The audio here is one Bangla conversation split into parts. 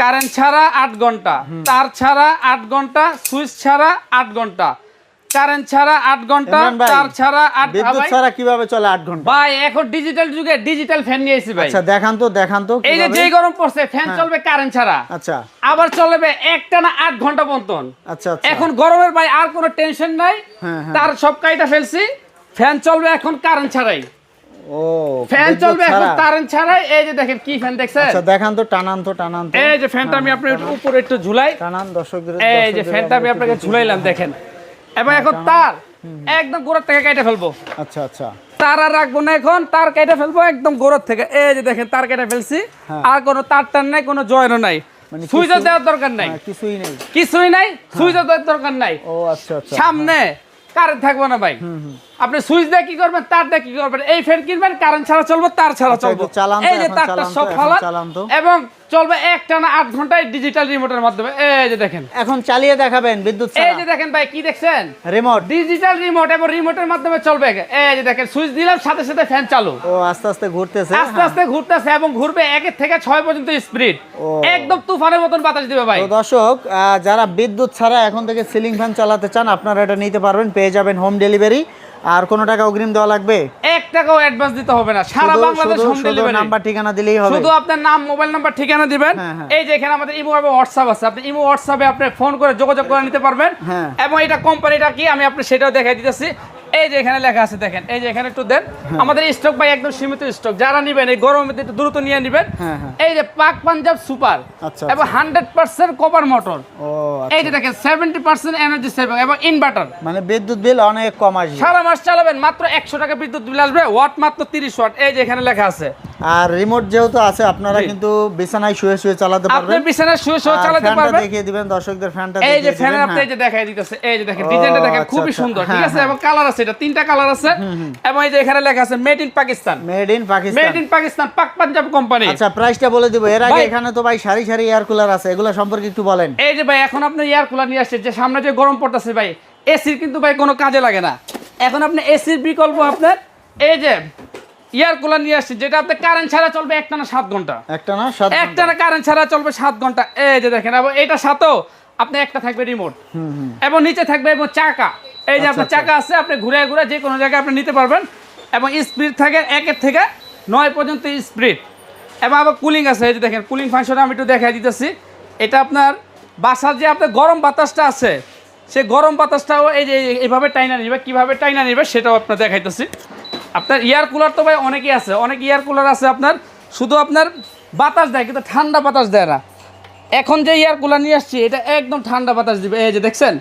কারেন্ট ছাড়া 8 ঘন্টা, তার ছাড়া 8 ঘন্টা, সুইচ ছাড়া 8 ঘন্টা, কারেন্ট ছাড়া 8 ঘন্টা, তার ছাড়া 8 বিদ্যুৎ ছাড়া কিভাবে চলে 8 ঘন্টা? ভাই এখন ডিজিটাল যুগে ডিজিটাল ফ্যান নিয়েছি ভাই। আচ্ছা দেখান তো এই যে যেই গরম পড়ছে ফ্যান চলবে কারেন্ট ছাড়া। আচ্ছা আবার চলবে একটানা 8 ঘন্টা পর্যন্ত। আচ্ছা এখন গরমের ভাই আর কোনো টেনশন নাই, তার সব কাইটা ফেলছি, ফ্যান চলবে এখন কারেন্ট ছাড়াই। ও ফ্যান চলবে এখন কারেন্ট ছাড়াই। এই যে দেখেন কি ফ্যান দেখছেন? আচ্ছা দেখান তো, টানান তো। এই যে ফ্যানটা আমি আপনার উপরে একটু ঝুলাই, টানান দর্শকদের। এই যে ফ্যানটা আমি আপনাকে ঝুলাইলাম দেখেন। এবং এখন তার একদম গোড়ার থেকে কেটে ফেলবো। আচ্ছা আচ্ছা, তার আর রাখবো না, এখন তার কেটে ফেলবো একদম গোড়ার থেকে। এই যে দেখেন তার কেটে ফেলছি, আর কোনো তার টান নাই, কোনো জয়েন্টও নাই, সুইচও দেওয়ার দরকার নাই, কিছুই নাই, সুইচও দেওয়ার দরকার নাই। ও আচ্ছা আচ্ছা, সামনে কারেন্ট থাকবে না ভাই। আপনি সুইচ দিয়ে কি করবেন, তার দিয়ে কি করবেন? এই ফ্যান কিনবেন কারেন্ট ছাড়া চলবে, তার ছাড়া চলবে। এই যে তারটা সব ফালান এবং চলবে একটানা 8 ঘন্টায় ডিজিটাল রিমোটের মাধ্যমে। এই যে দেখেন এখন চালিয়ে দেখাবেন বিদ্যুৎ ছাড়া। এই যে দেখেন ভাই কি দেখছেন? রিমোট, ডিজিটাল রিমোট এবং রিমোটের মাধ্যমে চলবে। এই যে দেখেন সুইচ দিলাম সাথে সাথে ফ্যান চালু। ও আস্তে আস্তে ঘুরতেছে, আস্তে আস্তে ঘুরতেছে এবং ঘুরবে 1 থেকে 6 পর্যন্ত স্পিড। একদম তুফানের মতন বাতাস দিবে ভাই। তো দর্শক যারা বিদ্যুৎ ছাড়া এখন থেকে সিলিং ফ্যান চালাতে চান আপনারা এটা নিতে পারবেন, পেয়ে যাবেন হোম ডেলিভারি। আর কোনো টাকা অগ্রিম দেওয়া লাগবে? 1 টাকাও অ্যাডভান্স দিতে হবে না, সারা বাংলাদেশ হোম ডেলিভারি। নাম্বার ঠিকানা দিলেই হবে, শুধু আপনার নাম, মোবাইল নাম্বার, ঠিকানা দিবেন। এই যে এখানে আমাদের ইমো এবং হোয়াটসঅ্যাপ আছে, আপনি ইমো হোয়াটসঅ্যাপে আপনি ফোন করে যোগাযোগ করে নিতে পারবেন। এবং এটা কোম্পানিটা কি আমি আপনি সেটাও দেখাই দিতেছি। এই যে এখানে লেখা আছে দেখেন, এই যে এখানে একটু দেন। আমাদের স্টক ভাই একদম সীমিত স্টক, যারা নেবেন এই গরমের একটু দ্রুত নিয়ে নেবেন। এই যে পাক পাঞ্জাব সুপার এবং 100% কপার মোটর। এই যে দেখেন 70% এনার্জি সেভিং এবং ইনভার্টার, মানে বিদ্যুৎ বিল অনেক কম আসবে। সারা মাস চালাবেন মাত্র 100 টাকা বিদ্যুৎ বিল আসবে, ওয়াট মাত্র 30 ওয়াট। এই যে এখানে লেখা আছে। আর রিমোট যেহেতু আছে আপনারা কিন্তু বিছানায় শুয়ে শুয়ে চালাতে পারবেন। আপনি বিছানায় শুয়ে শুয়ে চালাতে পারবেন। ফ্যানটা দেখিয়ে দিবেন দর্শকদের, ফ্যানটা দেখিয়ে দিবেন। এই যে ফ্যানের আপনি এই যে দেখাই দিতেছে, এই যে দেখেন ডিজাইনটা দেখেন খুবই সুন্দর, ঠিক আছে? এবং কালার আছে, এটা 3টা কালার আছে। এবং এই যে এখানে লেখা আছে made in Pakistan, made in Pakistan, made in Pakistan, পাক পাঞ্জাব কোম্পানি। আচ্ছা প্রাইসটা বলে দিব। এর আগে এখানে তো ভাই সারি সারি এয়ার কুলার আছে, এগুলো সম্পর্কে একটু বলেন। এই যে ভাই এখন আপনি এয়ার কুলার নিয়ে আসছে, যে সামনে যে গরম পড়তেছে ভাই, এসির কিন্তু ভাই কোনো কাজে লাগে না। এখন আপনি এসির বিকল্প আপনার এই যে এয়ার কুলার নিয়ে আসছে, যেটা আপনি কারেন্ট ছাড়া চলবে একটানা 7 ঘন্টা, একটানা কারেন্ট ছাড়া চলবে 7 ঘন্টা। এই যে দেখেন, এবং এটা সাথেও আপনি একটা থাকবে রিমোট এবং নিচে থাকবে এবং চাকা। এই যে আপনার চাকা আছে, আপনি ঘুরে ঘুরে যে কোনো জায়গায় আপনি নিতে পারবেন। এবং স্পিড থাকে 1 থেকে 9 পর্যন্ত স্পিড। এবং আবার কুলিং আছে, এই যে দেখেন কুলিং ফাংশনটা আমি একটু দেখাই দিতেছি। এটা আপনার বাসার যে আপনার গরম বাতাসটা আছে, সেই গরম বাতাসটাও এই যে এইভাবে টাইনা নিবে, কীভাবে টাইনা নিবে সেটাও আপনার দেখাইতেছি। আপনার এয়ার কুলার তো ভাই অনেকই আছে, অনেক এয়ার কুলার আছে আপনার শুধু আপনার বাতাস দেয় কিন্তু ঠান্ডা বাতাস দেয় না। এখন যে এয়ার কুলার নিয়ে আসছি এটা একদম ঠান্ডা বাতাস দিবে। এই যে দেখছেন,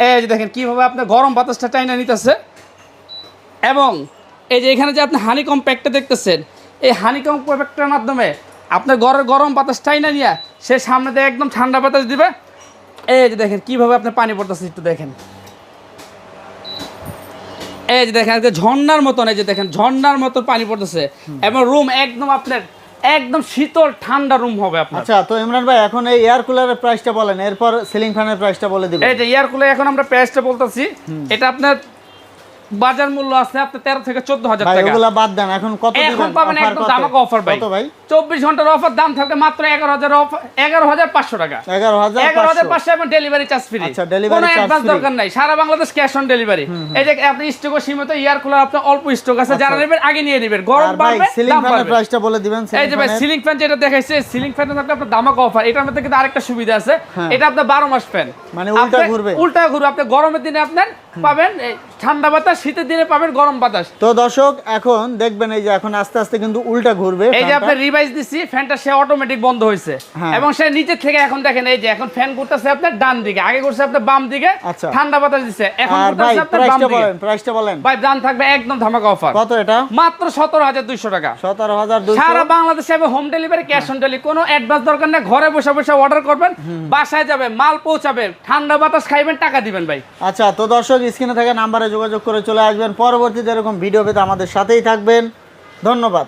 এই যে দেখেন কীভাবে আপনার গরম বাতাসটা টাইনা নিতেছে। এবং এই যে এখানে যে আপনি হানিকম প্যাকটা দেখতেছেন, এই হানিকম প্যাকটার মাধ্যমে আপনার ঘরের গরম বাতাস টাইনা নিয়ে সে সামনে দিয়ে একদম ঠান্ডা বাতাস দিবে। এই যে দেখেন কীভাবে আপনার পানি পড়তেছে, একটু দেখেন। এই যে দেখেন ঝর্ণার মতন, এই যে দেখেন ঝর্ণার মতন পানি পড়তেছে। এবং রুম একদম আপনার একদম শীতল ঠান্ডা রুম হবে আপনার। আচ্ছা তো ইমরান ভাই এখন এই এয়ার কুলারের প্রাইসটা বলেন, এরপর সিলিং ফ্যানের প্রাইসটা বলে দিবেন। এই যে এয়ার কুলার এখন আমরা প্রাইসটা বলতেছি, এটা আপনার বাজার মূল্য আছে আপনার 13 থেকে 14,000 টাকা। এগুলা বাদ দেন, এখন কত দিবেন? এখন পাবেন একদম ধামাকা অফার ভাই। কত ভাই? 24 ঘন্টার অফার, দাম থাকবে মাত্র 11,500 টাকা। 11,500 এবং ডেলিভারি চার্জ ফ্রি। আচ্ছা ডেলিভারি চার্জ অ্যাডভান্স দরকার নাই, সারা বাংলাদেশ ক্যাশ অন ডেলিভারি। এই যে আপনি স্টক সীমিত এয়ার কুলার আপনার অল্প স্টক আছে, যারা নেবেন আগে নিয়ে নেবেন, গরম বাড়বে সিলিং ফ্যানের প্রাইসটা বলে দিবেন। এই যে ভাই সিলিং ফ্যান যেটা দেখাইছে, সিলিং ফ্যানের থাকবে আপনার ধামাকা অফার। এটার মধ্যে কিন্তু আরেকটা সুবিধা আছে, এটা আপনার 12 মাস ফ্যান, মানে উল্টা ঘুরবে, উল্টা ঘুরবে। আপনি গরমের দিনে আপনার পাবেন ঠান্ডা বাতাস, শীতের দিনে পাবেন গরম বাতাস। তো দর্শক এখন দেখবেন এই যে এখন আস্তে আস্তে কিন্তু উল্টা ঘুরবে। এই যে আপনি রিভাইজ দিছি, ফ্যানটা সে অটোমেটিক বন্ধ হয়েছে এবং সে নিচে থেকে এখন দেখেন এই যে এখন ফ্যান ঘুরতেছে আপনার ডান দিকে, আগে ঘুরছে আপনার বাম দিকে, ঠান্ডা বাতাস দিচ্ছে। এখন ঘুরতেছে আপনার বাম দিকে। প্রাইসটা বলেন ভাই, দাম থাকবে একদম ধামাকা অফার। কত এটা? মাত্র 17,200 টাকা। 17,200 সারা বাংলাদেশে home delivery, cash on delivery, কোনো অ্যাডভান্স দরকার নেই। ঘরে বসে বসে অর্ডার করবেন, বাসায় যাবে, মাল পৌঁছাবে, ঠান্ডা বাতাস খাইবেন, টাকা দিবেন ভাই। আচ্ছা তো দর্শক স্ক্রিনে থাকা নাম্বারে যোগাযোগ করে চলে আসবেন। পরবর্তীতে এরকম ভিডিও পেতে আমাদের সাথেই থাকবেন। ধন্যবাদ।